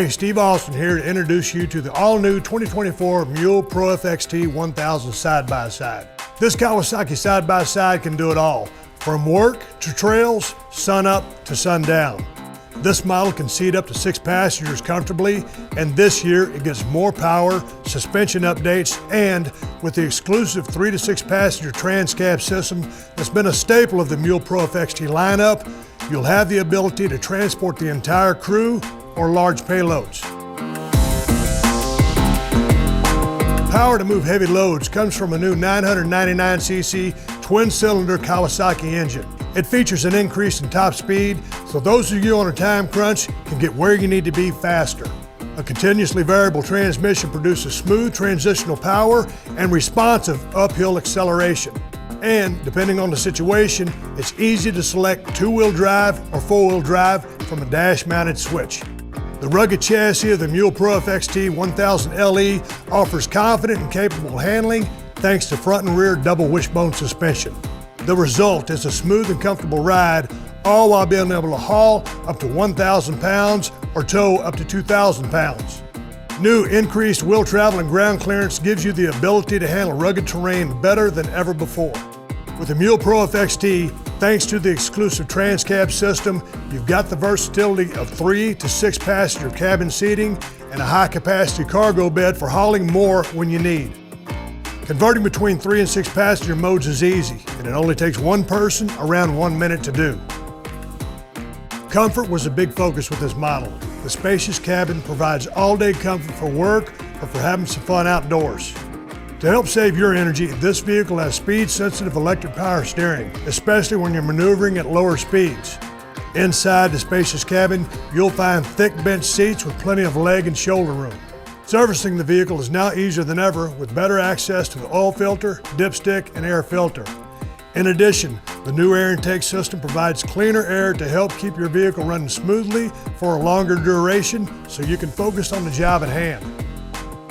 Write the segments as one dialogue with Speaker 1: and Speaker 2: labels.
Speaker 1: Hey, Steve Austin here to introduce you to the all-new 2024 MULE Pro-FXT 1000 side-by-side. This Kawasaki side-by-side can do it all, from work to trails, sun up to sundown. This model can seat up to 6 passengers comfortably, and this year it gets more power, suspension updates, and with the exclusive 3 to 6 passenger trans-cab system that's been a staple of the MULE Pro-FXT lineup, you'll have the ability to transport the entire crew or large payloads. Power to move heavy loads comes from a new 999cc twin-cylinder Kawasaki engine. It features an increase in top speed, so those of you on a time crunch can get where you need to be faster. A continuously variable transmission produces smooth transitional power and responsive uphill acceleration. And depending on the situation, it's easy to select two-wheel drive or four-wheel drive from a dash-mounted switch. The rugged chassis of the MULE Pro-FXT 1000 LE offers confident and capable handling thanks to front and rear double wishbone suspension. The result is a smooth and comfortable ride, all while being able to haul up to 1,000 pounds or tow up to 2,000 pounds. New increased wheel travel and ground clearance gives you the ability to handle rugged terrain better than ever before. With the MULE Pro-FXT, thanks to the exclusive trans-cab system, you've got the versatility of 3 to 6 passenger cabin seating and a high-capacity cargo bed for hauling more when you need. Converting between 3 and 6 passenger modes is easy, and it only takes one person around 1 minute to do. Comfort was a big focus with this model. The spacious cabin provides all-day comfort for work or for having some fun outdoors. To help save your energy, this vehicle has speed-sensitive electric power steering, especially when you're maneuvering at lower speeds. Inside the spacious cabin, you'll find thick bench seats with plenty of leg and shoulder room. Servicing the vehicle is now easier than ever with better access to the oil filter, dipstick, and air filter. In addition, the new air intake system provides cleaner air to help keep your vehicle running smoothly for a longer duration so you can focus on the job at hand.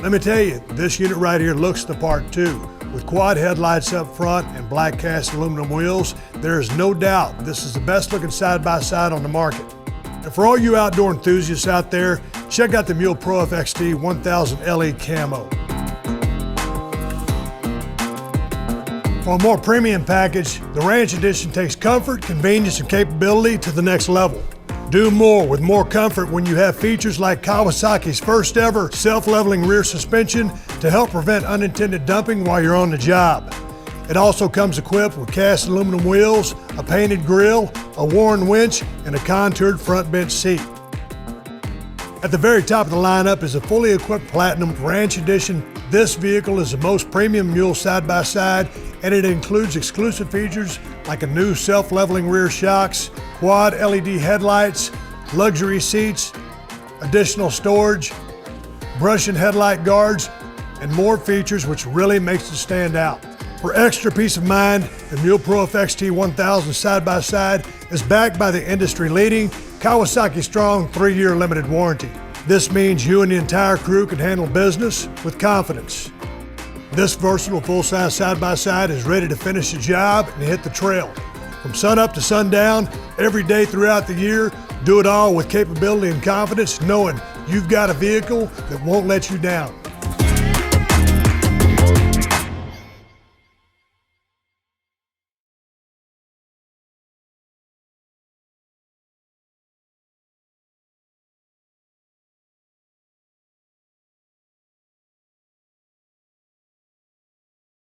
Speaker 1: Let me tell you, this unit right here looks the part too. With quad headlights up front and black cast aluminum wheels, there is no doubt this is the best looking side-by-side on the market. And for all you outdoor enthusiasts out there, check out the MULE Pro-FXT 1000 LE Camo. For a more premium package, the Ranch Edition takes comfort, convenience, and capability to the next level. Do more with more comfort when you have features like Kawasaki's first ever self-leveling rear suspension to help prevent unintended dumping while you're on the job. It also comes equipped with cast aluminum wheels, a painted grille, a worn winch, and a contoured front bench seat. At the very top of the lineup is a fully equipped Platinum Ranch Edition. This vehicle is the most premium MULE side-by-side, and it includes exclusive features like a new self-leveling rear shocks, quad LED headlights, luxury seats, additional storage, brush and headlight guards, and more features which really makes it stand out. For extra peace of mind, the MULE Pro-FXT 1000 side-by-side is backed by the industry-leading Kawasaki Strong 3-year limited warranty. This means you and the entire crew can handle business with confidence. This versatile full-size side-by-side is ready to finish the job and hit the trail. From sunup to sundown, every day throughout the year, do it all with capability and confidence, knowing you've got a vehicle that won't let you down.